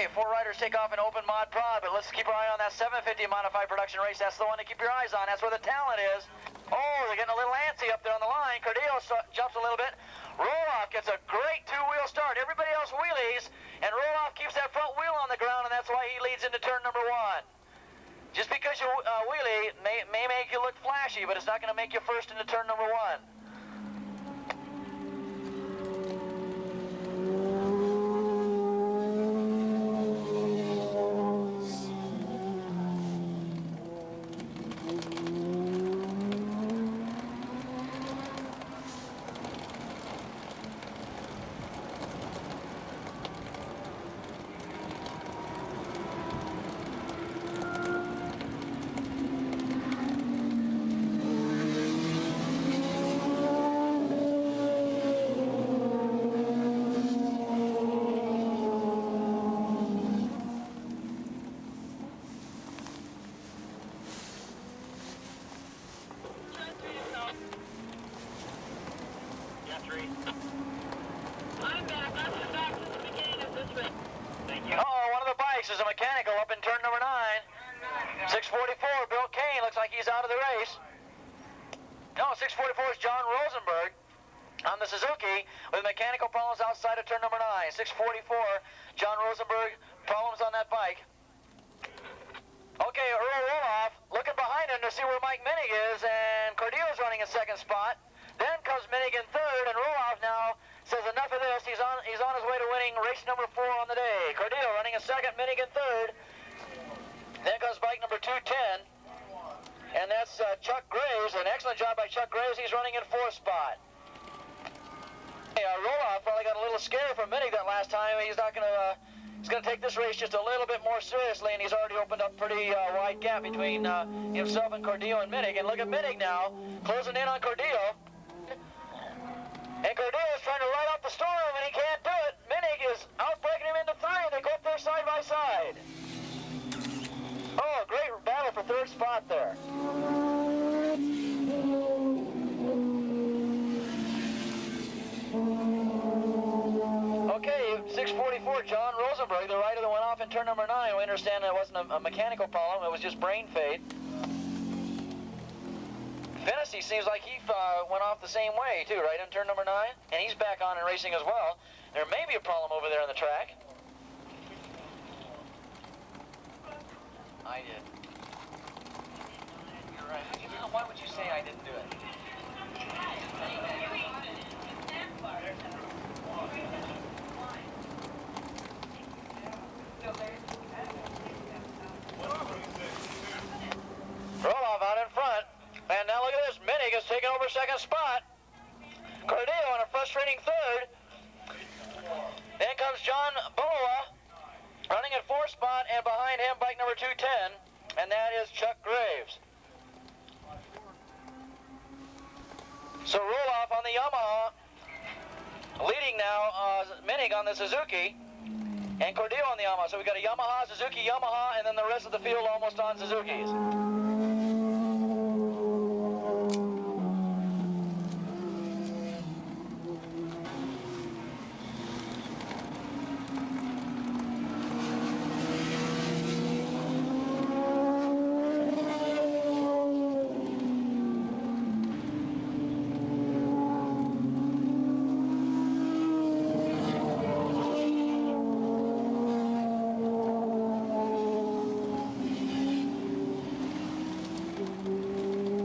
Okay, 4 riders take off in open mod prod, but let's keep our eye on that 750 modified production race. That's the one to keep your eyes on. That's where the talent is. Oh, they're getting a little antsy up there on the line. Cordillo jumps a little bit. Roloff gets a great 2-wheel start. Everybody else wheelies, and Roloff keeps that front wheel on the ground, and that's why he leads into turn number 1. Just because you wheelie may make you look flashy, but it's not going to make you first into turn number 1. I'm back. I'm back to the beginning of this race. Thank you. Uh-oh, one of the bikes is a mechanical up in turn number 9. 644, Bill Kane, looks like he's out of the race. No, 644 is John Rosenberg on the Suzuki with mechanical problems outside of turn number 9. 644, John Rosenberg, problems on that bike. Okay, Earl Roloff looking behind him to see where Mike Minig is, and Cordillo's running in second spot. Then comes Minig in third, and Roloff now says enough of this. He's on his way to winning race number 4 on the day. Cordillo running in second, Minig in third. Then comes bike number 210, and that's Chuck Graves. An excellent job by Chuck Graves. He's running in 4th spot. Hey, Roloff probably got a little scared from Minig that last time. He's not going to. He's going to take this race just a little bit more seriously, and he's already opened up pretty wide gap between himself and Cordillo and Minig. And look at Minig now, closing in on Cordillo. And Cordillo is trying to ride out the storm, and he can't do it. Minig is outbreaking him into 3, and they go up there side by side. Oh, great battle for 3rd spot there. Okay, 644, John Rosenberg, the rider that went off in turn number 9. We understand that wasn't a mechanical problem, it was just brain fade. Fennessy seems like he went off the same way too, right, in turn number 9? And he's back on and racing as well. There may be a problem over there on the track. I did. You're right. Why would you say I didn't do it? Roloff out in front. And now look at this, Minig is taking over 2nd spot. Cordillo in a frustrating 3rd. Then comes John Boa running at 4th spot, and behind him bike number 210, and that is Chuck Graves. So Roloff on the Yamaha, leading now Minig on the Suzuki, and Cordillo on the Yamaha. So we got a Yamaha, Suzuki, Yamaha, and then the rest of the field almost on Suzukis.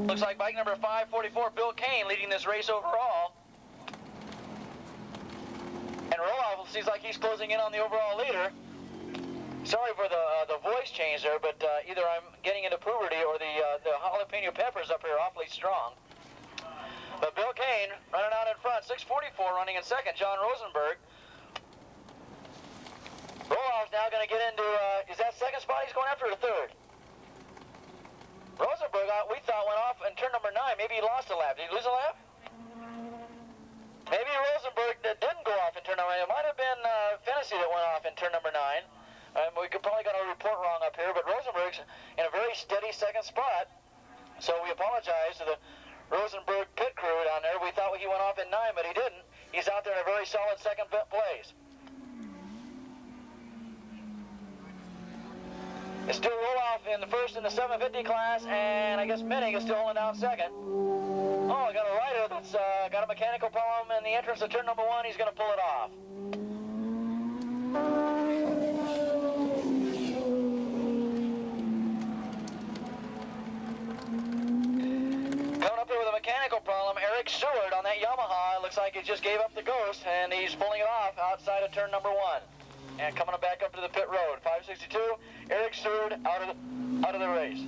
Looks like bike number 544, Bill Kane, leading this race overall. And Roloff seems like he's closing in on the overall leader. Sorry for the voice change there, but either I'm getting into puberty or the jalapeno peppers up here awfully strong. But Bill Kane running out in front, 644 running in 2nd, John Rosenberg. Roloff's now going to get into, is that 2nd spot he's going after or 3rd? Rosenberg, we thought, went off in turn number 9. Maybe he lost a lap. Did he lose a lap? Maybe Rosenberg didn't go off in turn number 9. It might have been Fennessy that went off in turn number 9. We could probably got our report wrong up here, but Rosenberg's in a very steady 2nd spot. So we apologize to the Rosenberg pit crew down there. We thought he went off in 9, but he didn't. He's out there in a very solid 2nd place. It's still Roloff in the first in the 750 class, and I guess Minning is still holding down second. Oh, I got a rider that's got a mechanical problem in the entrance to turn number 1. He's going to pull it off. Coming up here with a mechanical problem, Eric Seward on that Yamaha. It looks like he just gave up the ghost, and he's pulling it off outside of turn number 1. And coming back up to the pit road, 562, Eric Seward out of the race.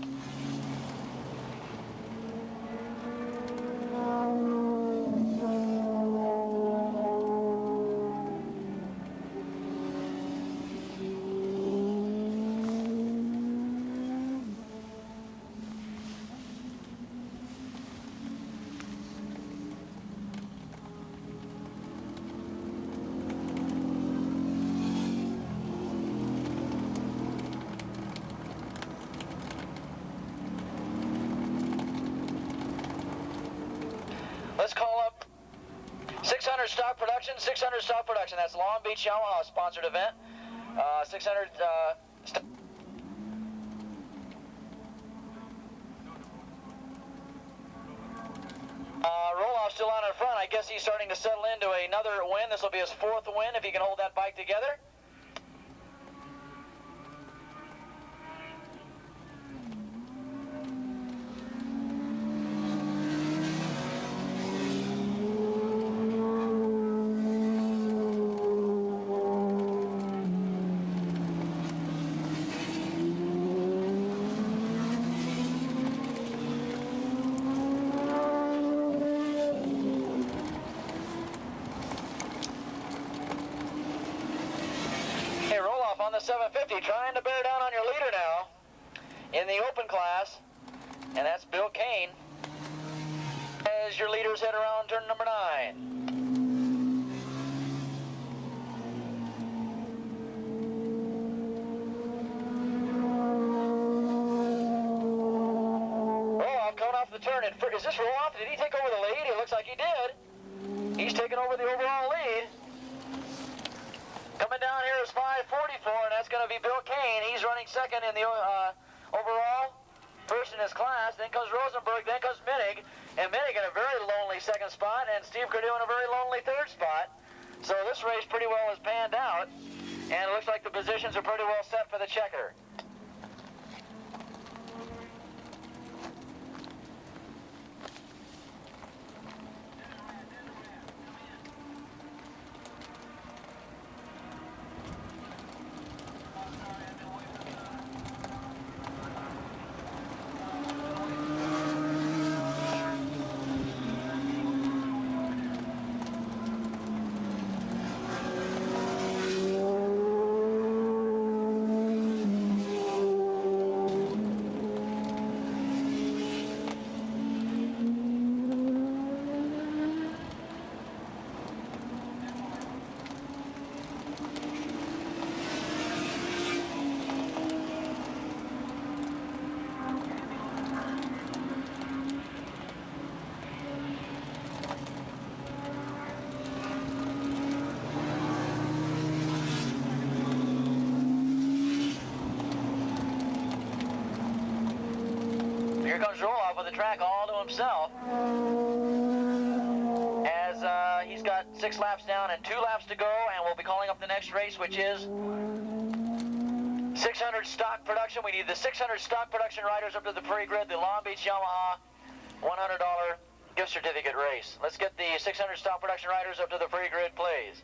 Let's call up 600 stock production. 600 stock production. That's Long Beach Yamaha sponsored event. 600. Roloff still on in front. I guess he's starting to settle into another win. This will be his 4th win if he can hold that bike together. On the 750, trying to bear down on your leader now in the open class, and that's Bill Kane as your leaders head around turn number 9. Roloff coming off the turn. Is this Roloff? Did he take over the lead? It looks like he did. He's taking over the overall lead. Coming down here is 544, and that's going to be Bill Kane. He's running second in the overall, first in his class. Then comes Rosenberg, then comes Minnig. And Minnig in a very lonely second spot, and Steve Cardue in a very lonely third spot. So this race pretty well has panned out, and it looks like the positions are pretty well set for the checker. Here comes Roloff with the track all to himself as he's got 6 laps down and 2 laps to go, and we'll be calling up the next race, which is 600 stock production. We need the 600 stock production riders up to the pre-grid, the Long Beach Yamaha $100 gift certificate race. Let's get the 600 stock production riders up to the pre-grid, please.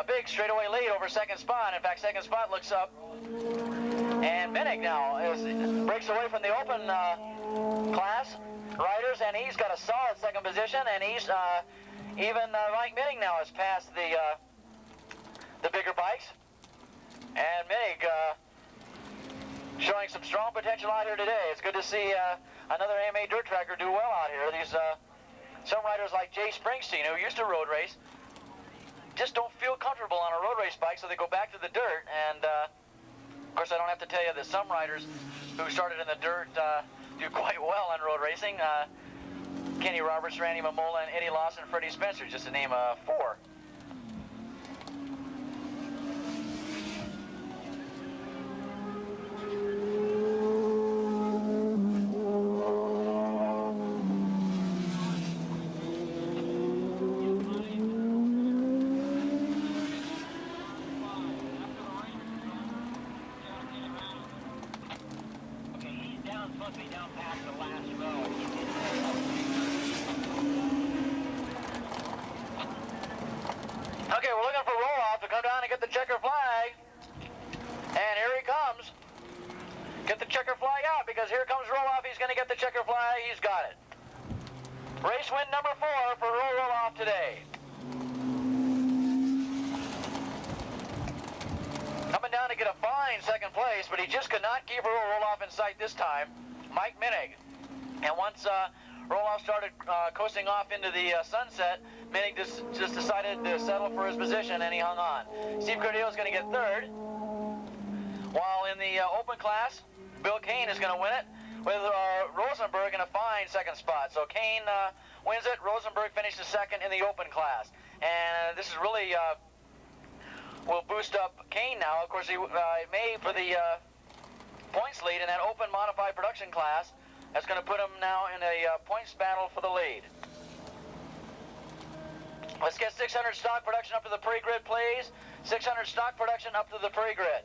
a big straightaway lead over second spot. In fact, second spot looks up. And Minnick now breaks away from the open class riders, and he's got a solid second position, and he's even Mike Minnick now has passed the bigger bikes. And Minnick showing some strong potential out here today. It's good to see another AMA dirt tracker do well out here. These some riders like Jay Springsteen, who used to road race, just don't feel comfortable on a road race bike, so they go back to the dirt. And of course, I don't have to tell you that some riders who started in the dirt do quite well on road racing. Kenny Roberts, Randy Mamola, and Eddie Lawson, Freddie Spencer, just to name 4. Okay, we're looking for Roloff to come down and get the checker flag. And here he comes. Get the checker flag out, because here comes Roloff. He's going to get the checker flag. He's got it. Race win number 4 for Earl Roloff today. Coming down to get a fine second place, but he just could not keep Earl Roloff in sight this time. Mike Minnick. And once Roloff started coasting off into the sunset, Minnick just decided to settle for his position, and he hung on. Steve Cordillo is going to get third, while in the open class, Bill Kane is going to win it, with Rosenberg in a fine second spot. So Kane wins it. Rosenberg finishes second in the open class. And this is really will boost up Kane now. Of course, he made for the points lead in that open modified production class. That's going to put him now in a points battle for the lead. Let's get 600 stock production up to the pre-grid, please. 600 stock production up to the pre-grid.